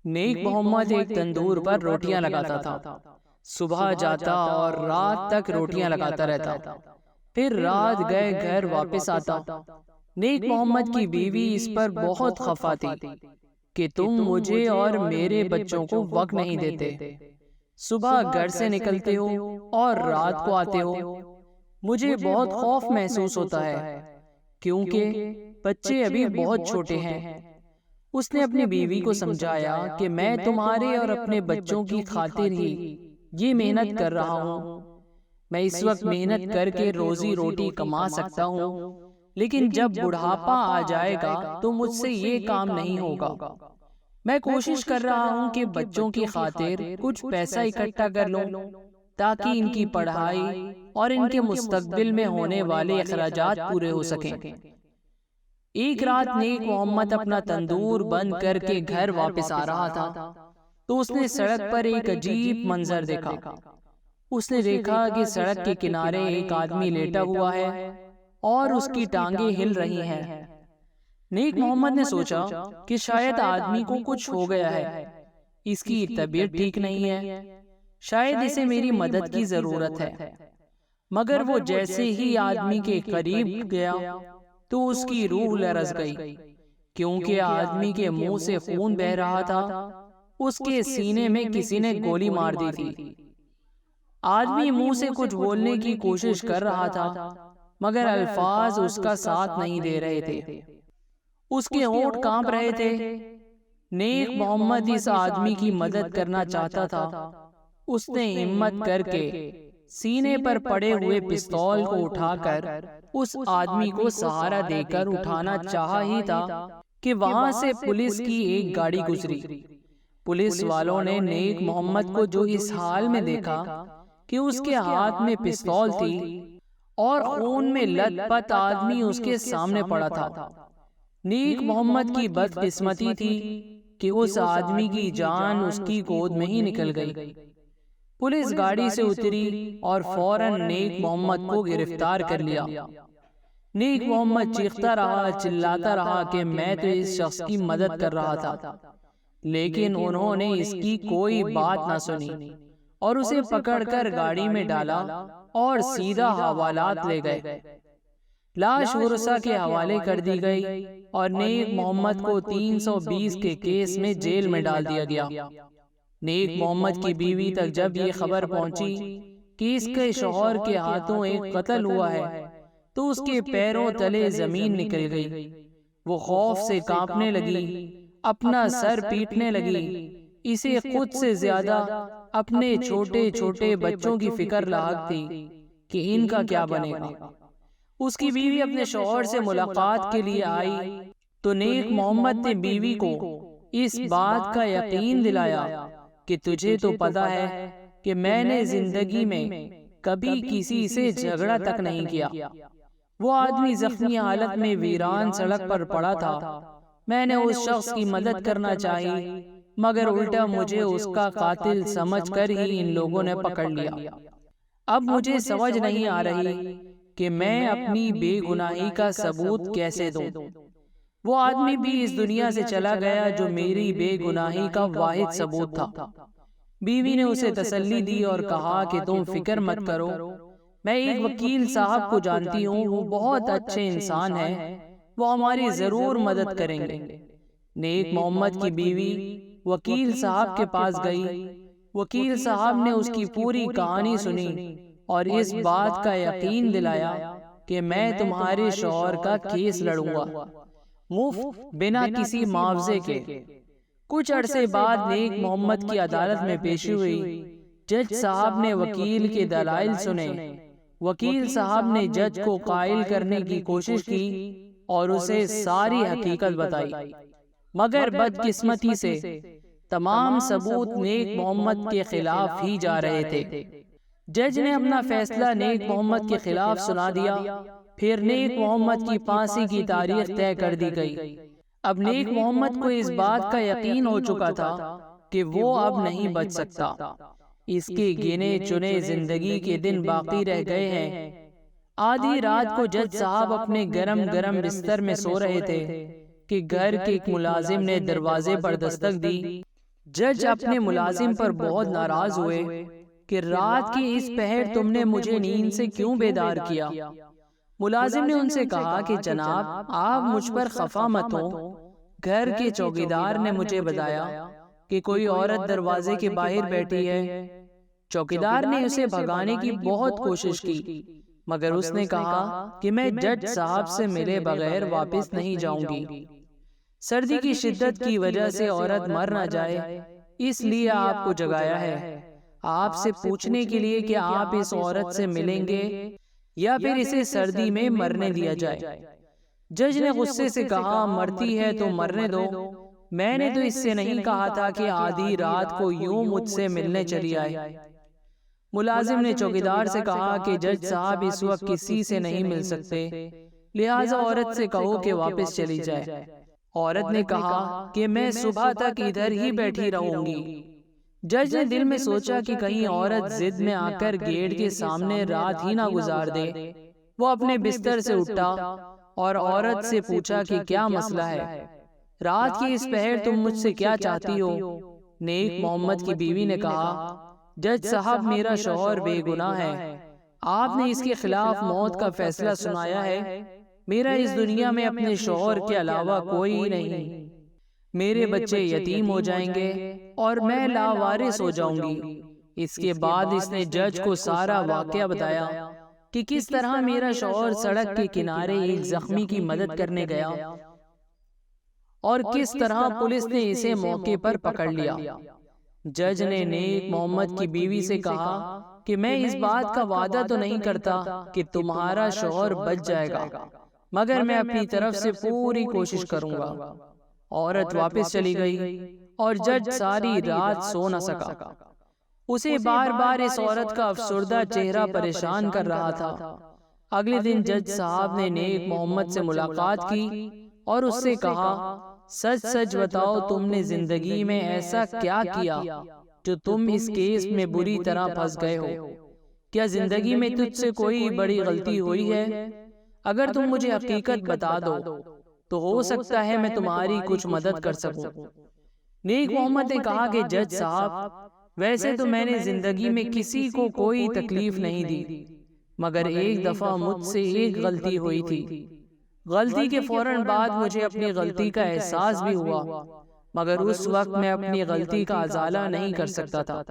نیک محمد ایک تندور پر روٹیاں لگاتا تھا۔ صبح جاتا اور رات تک روٹیاں لگاتا رہتا، پھر رات گئے گھر واپس آتا۔ نیک محمد کی بیوی اس پر بہت خفا تھی کہ تم مجھے اور میرے بچوں کو وقت نہیں دیتے، صبح گھر سے نکلتے ہو اور رات کو آتے ہو۔ مجھے بہت خوف محسوس ہوتا ہے کیونکہ بچے ابھی بہت چھوٹے ہیں۔ اس نے اپنی بیوی کو سمجھایا کہ میں تمہارے اور اپنے بچوں کی خاطر ہی یہ محنت کر رہا ہوں۔ میں اس وقت محنت کر کے روزی روٹی کما سکتا ہوں، لیکن جب بڑھاپا آ جائے گا تو مجھ سے یہ کام نہیں ہوگا۔ میں کوشش کر رہا ہوں کہ بچوں کی خاطر کچھ پیسہ اکٹھا کر لوں تاکہ ان کی پڑھائی اور ان کے مستقبل میں ہونے والے اخراجات پورے ہو سکیں۔ ایک رات نیک محمد اپنا تندور بند کر کے گھر واپس آ رہا تھا تو اس نے سڑک پر ایک عجیب منظر دیکھا۔ اس نے دیکھا کہ سڑک کے کنارے ایک آدمی لیٹا ہوا ہے اور اس کی ٹانگیں ہل رہی ہیں۔ نیک محمد نے سوچا کہ شاید آدمی کو کچھ ہو گیا ہے، اس کی طبیعت ٹھیک نہیں ہے، شاید اسے میری مدد کی ضرورت ہے۔ مگر وہ جیسے ہی آدمی کے قریب گیا تو اس کی روح لرز گئی، کیونکہ آدمی کے منہ سے خون بہہ رہا تھا۔ اس کے سینے میں کسی نے گولی مار دی تھی۔ آدمی منہ سے کچھ بولنے کی کوشش کر رہا تھا مگر الفاظ اس کا ساتھ نہیں دے رہے تھے، اس کے ہونٹ کانپ رہے تھے۔ نیک محمد اس آدمی کی مدد کرنا چاہتا تھا۔ اس نے ہمت کر کے سینے پر پڑے ہوئے پستول کو اٹھا کر اس آدمی کو سہارا دے کر اٹھانا چاہا ہی تھا کہ وہاں سے پولیس کی ایک گاڑی گزری۔ پولیس والوں نے نیک محمد کو جو اس حال میں دیکھا کہ اس کے ہاتھ میں پستول تھی اور خون میں لت پت آدمی اس کے سامنے پڑا تھا۔ نیک محمد کی بدقسمتی تھی کہ اس آدمی کی جان اس کی گود میں ہی نکل گئی۔ پولیس گاڑی سے اتری اور فوراً نیک محمد کو گرفتار کر لیا۔ نیک محمد چیختا رہا، چلاتا رہا کہ میں تو اس شخص کی مدد کر رہا تھا، لیکن انہوں نے اس کی کوئی بات نہ سنی اور اسے پکڑ کر گاڑی میں ڈالا اور سیدھا حوالات لے گئے۔ لاش ورثہ کے حوالے کر دی گئی اور نیک محمد کو 320 کے کیس میں جیل میں ڈال دیا گیا۔ نیک محمد کی بیوی تک جب یہ خبر پہنچی کہ اس کے شوہر کے ہاتھوں ایک قتل ہوا ہے تو اس کے پیروں تلے زمین نکل گئی۔ وہ خوف سے کانپنے لگی، اپنا سر پیٹنے لگی۔ اسے خود سے زیادہ اپنے چھوٹے چھوٹے بچوں کی فکر لاحق تھی کہ ان کا کیا بنے گا۔ اس کی بیوی اپنے شوہر سے ملاقات کے لیے آئی تو نیک محمد نے بیوی کو اس بات کا یقین دلایا کہ تجھے تو پتا ہے کہ میں نے زندگی میں کبھی کسی سے جھگڑا تک نہیں کیا۔ وہ آدمی زخمی حالت میں ویران سڑک پر پڑا تھا۔ میں نے اس شخص کی مدد کرنا چاہی مگر الٹا مجھے اس کا قاتل سمجھ کر ہی ان لوگوں نے پکڑ لیا۔ اب مجھے سمجھ نہیں آ رہی کہ میں اپنی بے گناہی کا ثبوت کیسے دوں۔ وہ آدمی بھی اس دنیا سے چلا گیا جو میری بے گناہی کا واحد ثبوت تھا۔ بیوی نے اسے تسلی دی اور کہا کہ تم فکر مت کرو، میں ایک وکیل صاحب کو جانتی ہوں، وہ بہت اچھے انسان ہیں، وہ ہماری ضرور مدد کریں گے۔ نیک محمد کی بیوی وکیل صاحب کے پاس گئی۔ وکیل صاحب نے اس کی پوری کہانی سنی اور اس بات کا یقین دلایا کہ میں تمہارے شوہر کا کیس لڑوں گا مفت بنا کسی معاوضے کے۔ کچھ عرصے بعد نیک محمد کی عدالت میں پیشی ہوئی۔ جج صاحب نے وکیل کے دلائل سنے۔ وکیل صاحب نے جج کو قائل کرنے کی کوشش کی اور اسے ساری حقیقت بتائی، مگر بدقسمتی سے تمام ثبوت نیک محمد کے خلاف ہی جا رہے تھے۔ جج نے اپنا فیصلہ نیک محمد کے خلاف سنا دیا۔ پھر نیک محمد کی پھانسی کی تاریخ طے کر دی گئی۔ اب نیک محمد کو اس بات کا یقین ہو چکا تھا کہ وہ اب نہیں بچ سکتا۔ اس کے گنے چنے زندگی کے دن باقی رہ گئے ہیں۔ آدھی رات کو جج صاحب اپنے گرم گرم بستر میں سو رہے تھے کہ گھر کے ایک ملازم نے دروازے پر دستک دی۔ جج اپنے ملازم پر بہت ناراض ہوئے کہ رات کے اس پہر تم نے مجھے نیند سے کیوں بیدار کیا؟ ملازم نے ان سے کہا کہ جناب آپ مجھ پر خفا مت ہو، گھر کے چوکیدار نے مجھے بتایا کہ کوئی عورت دروازے کے باہر بیٹھی ہے۔ چوکیدار نے اسے بھگانے کی بہت کوشش کی، مگر اس نے کہا کہ میں جج صاحب سے ملے بغیر واپس نہیں جاؤں گی۔ سردی کی شدت کی وجہ سے عورت مر نہ جائے، اس لیے آپ کو جگایا ہے، آپ سے پوچھنے کے لیے کہ آپ اس عورت سے ملیں گے یا پھر اسے سردی میں مرنے دیا جائے۔ جج نے غصے سے کہا مرتی ہے تو مرنے دو، میں نے تو اس سے نہیں کہا تھا کہ آدھی رات کو یوں مجھ سے ملنے چلی آئے۔ ملازم نے چوکیدار سے کہا کہ جج صاحب اس وقت کسی سے نہیں مل سکتے، لہٰذا عورت سے کہو کہ واپس چلی جائے۔ عورت نے کہا کہ میں صبح تک ادھر ہی بیٹھی رہوں گی۔ جج نے دل میں سوچا کہ کہیں عورت ضد میں آ کر گیٹ کے سامنے رات ہی نہ گزار دے۔ وہ اپنے بستر سے اٹھا اور عورت سے پوچھا کہ کیا مسئلہ ہے، رات کی اس پہر تم مجھ سے کیا چاہتی ہو؟ نیک محمد کی بیوی نے کہا جج صاحب میرا شوہر بے گناہ ہے، آپ نے اس کے خلاف موت کا فیصلہ سنایا ہے، میرا اس دنیا میں اپنے شوہر کے علاوہ کوئی نہیں، میرے بچے یتیم ہو جائیں گے اور میں لاوارث ہو جاؤں گی۔ اس کے بعد اس نے جج کو سارا واقعہ بتایا کہ کس طرح میرا شوہر سڑک کے کنارے ایک زخمی کی مدد کرنے گیا اور کس طرح پولیس نے اسے موقع پر پکڑ لیا۔ جج نے نیک محمد کی بیوی سے کہا کہ میں اس بات کا وعدہ تو نہیں کرتا کہ تمہارا شوہر بچ جائے گا، مگر میں اپنی طرف سے پوری کوشش کروں گا۔ عورت واپس چلی گئی اور جج ساری رات سو نہ سکا۔ اسے بار بار اس عورت کا افسردہ چہرہ پریشان کر رہا تھا۔ اگلے دن جج صاحب نے نیک محمد سے ملاقات کی اور اس سے کہا سچ سچ بتاؤ تم نے زندگی میں ایسا کیا کیا جو تم اس کیس میں بری طرح پھنس گئے ہو؟ کیا زندگی میں تجھ سے کوئی بڑی غلطی ہوئی ہے؟ اگر تم مجھے حقیقت بتا دو تو ہو سکتا ہے میں تمہاری کچھ مدد کر سکوں۔ نیک محمد نے کہا کہ جج صاحب ویسے تو میں نے زندگی میں کسی کو کوئی تکلیف نہیں دی، مگر ایک دفعہ مجھ سے ایک غلطی ہوئی تھی۔ غلطی کے فوراً بعد مجھے اپنی غلطی کا احساس بھی ہوا، مگر اس وقت میں اپنی غلطی کا ازالہ نہیں کر سکتا تھا۔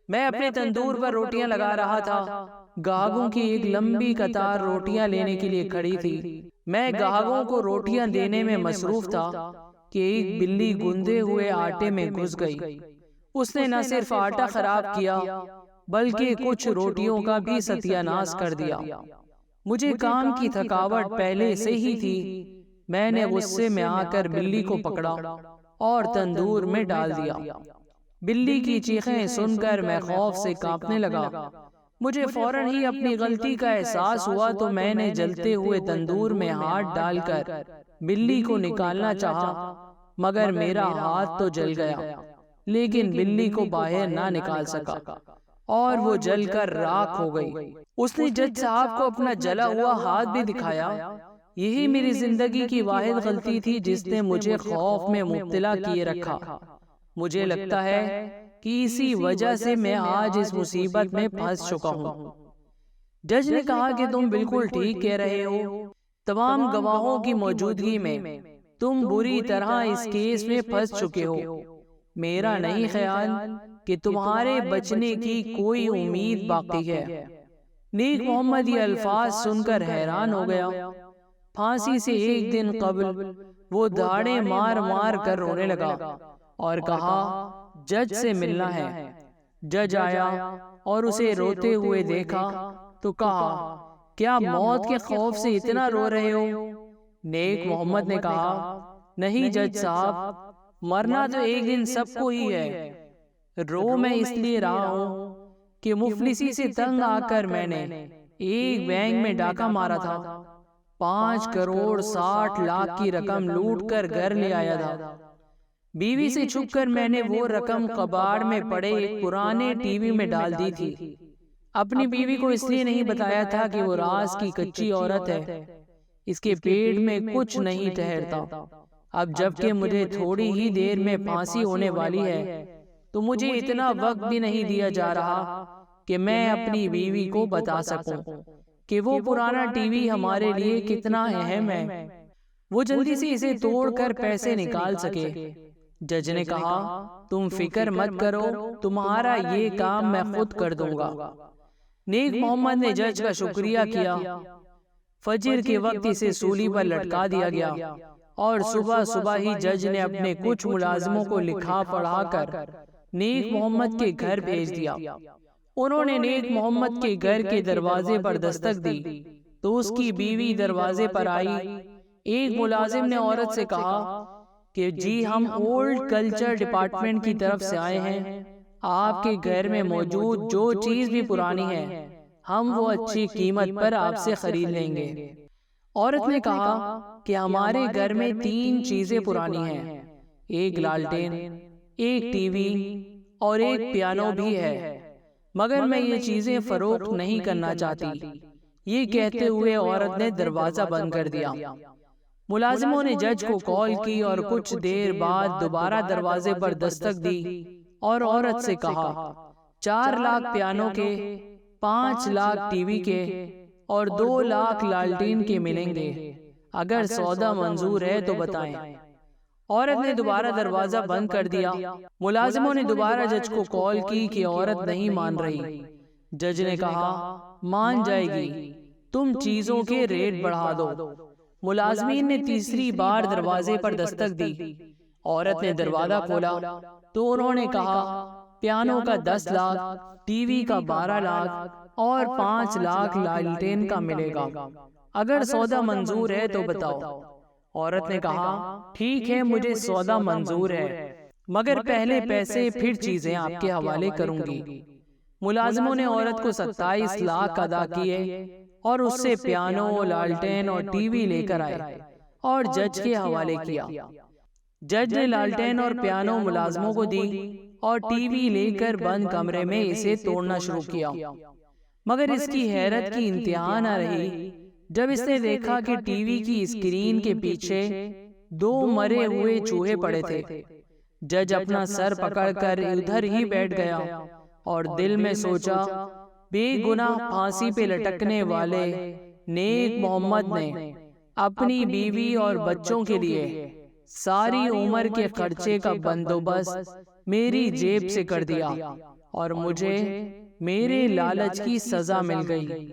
میں اپنے تندور پر روٹیاں لگا رہا تھا، گاہکوں کی ایک لمبی قطار روٹیاں لینے کے لیے کھڑی تھی۔ میں گاہکوں کو روٹیاں دینے میں مصروف تھا کہ ایک بلی گندے ہوئے آٹے میں گھس گئی۔ اس نے نہ صرف آٹا خراب کیا بلکہ کچھ روٹیوں کا بھی ستیہ ناش کر دیا۔ مجھے کام کی تھکاوٹ پہلے سے ہی تھی، میں نے غصے میں آ کر بلی کو پکڑا اور تندور میں ڈال دیا۔ بلی کی چیخیں سن کر میں خوف سے کانپنے لگا۔ مجھے فوراً ہی اپنی غلطی کا احساس ہوا تو میں نے جلتے ہوئے تندور میں ہاتھ ڈال کر بلی کو نکالنا چاہا، مگر میرا ہاتھ تو جل گیا، لیکن بلی کو باہر نہ نکال سکا اور وہ جل کر راکھ ہو گئی۔ اس نے جج صاحب کو اپنا جلا ہوا ہاتھ بھی دکھایا۔ یہی میری زندگی کی واحد غلطی تھی جس نے مجھے خوف میں مبتلا کیے رکھا۔ مجھے لگتا ہے کہ اسی وجہ سے میں آج اس مصیبت میں پھنس چکا ہوں۔ جج نے کہا کہ تم بالکل ٹھیک کہہ رہے ہو، تمام گواہوں کی موجودگی میں تم بری طرح اس کیس میں پھنس چکے ہو۔ میرا نہیں خیال کہ تمہارے بچنے کی کوئی امید باقی ہے۔ نیک محمد یہ الفاظ سن کر حیران ہو گیا۔ پھانسی سے ایک دن قبل وہ دھاڑے مار مار کر رونے لگا اور کہا جج سے ملنا ہے۔ جج آیا اور اسے روتے ہوئے دیکھا تو کہا کیا موت کے خوف سے اتنا رو رہے ہو؟ نیک محمد نے کہا نہیں جج صاحب، مرنا تو ایک دن سب کو ہی ہے، رو میں اس لیے رہا ہوں کہ مفلسی سے تنگ آ کر میں نے ایک بینک میں ڈاکہ مارا تھا، 5,60,00,000 کی رقم لوٹ کر گھر لے آیا تھا۔ بیوی سے چھپ کر میں نے وہ رقم کباڑ میں پڑے ایک پرانے ٹی وی میں ڈال دی تھی۔ اپنی بیوی کو اس لیے نہیں بتایا تھا کہ وہ راز کی کچی عورت ہے، اس کے پیٹ میں کچھ نہیں ٹھہرتا، اب جب کہ مجھے تھوڑی ہی دیر میں پھانسی ہونے والی ہے تو مجھے اتنا وقت بھی نہیں دیا جا رہا کہ میں اپنی بیوی کو بتا سکوں کہ وہ پرانا ٹی وی ہمارے لیے کتنا اہم ہے، وہ جلدی سے اسے توڑ کر پیسے نکال سکے۔ جج نے کہا، تم فکر مت کرو، تمہارا یہ کام میں خود کر دوں گا۔ نیک محمد نے جج کا شکریہ کیا۔ فجر کے وقت اسے سولی پر لٹکا دیا گیا اور صبح صبح ہی جج نے اپنے کچھ ملازموں کو لکھا پڑھا کر نیک محمد کے گھر بھیج دیا۔ انہوں نے نیک محمد کے گھر کے دروازے پر دستک دی تو اس کی بیوی دروازے پر آئی۔ ایک ملازم نے عورت سے کہا کہ جی ہم اولڈ کلچر ڈپارٹمنٹ کی طرف سے آئے ہیں، آپ کے گھر میں موجود جو چیز بھی پرانی ہے ہم وہ اچھی قیمت پر آپ سے خرید لیں گے۔ عورت نے کہا کہ ہمارے گھر میں 3 چیزیں پرانی ہیں، ایک لالٹین، ایک ٹی وی اور ایک پیانو بھی ہے، مگر میں یہ چیزیں فروخت نہیں کرنا چاہتی۔ یہ کہتے ہوئے عورت نے دروازہ بند کر دیا۔ ملازموں نے جج کو کال کی اور کچھ دیر بعد دوبارہ دروازے پر دستک دی اور عورت سے کہا 4 لاکھ پیانو کے، 5 لاکھ ٹی وی کے اور 2 لاکھ لالٹین کے ملیں گے، اگر سودا منظور ہے تو بتائیں۔ عورت نے دوبارہ دروازہ بند کر دیا۔ ملازموں نے دوبارہ جج کو کال کی کہ عورت نہیں مان رہی۔ جج نے کہا مان جائے گی، تم چیزوں کے ریٹ بڑھا دو۔ ملازمین نے تیسری بار دروازے پر دستک دی۔ عورت نے دروازہ کھولا تو انہوں نے کہا پیانو کا 10 لاکھ، ٹی وی کا 12 لاکھ اور 5 لاکھ لالٹین کا ملے گا، اگر سودا منظور ہے تو بتاؤ۔ عورت نے کہا ٹھیک ہے مجھے سودا منظور ہے، مگر پہلے پیسے پھر چیزیں آپ کے حوالے کروں گی۔ ملازموں نے عورت کو 27 لاکھ ادا کیے اور اس سے پیانو، لالٹین اور ٹی وی لے کر آئے اور جج کے حوالے کیا۔ جج نے لالٹین اور پیانو ملازموں کو دی اور ٹی وی لے کر بند کمرے میں اسے توڑنا شروع کیا، مگر اس کی حیرت کی انتہا نہ رہی جب اس نے دیکھا کہ ٹی وی کی اسکرین کے پیچھے 2 مرے ہوئے چوہے پڑے تھے۔ جج اپنا سر پکڑ کر ادھر ہی بیٹھ گیا اور دل میں سوچا بے گناہ پھانسی پہ لٹکنے والے نیک محمد نے اپنی بیوی اور بچوں کے لیے ساری عمر کے خرچے کا بندوبست میری جیب سے کر دیا اور مجھے میرے لالچ کی سزا مل گئی۔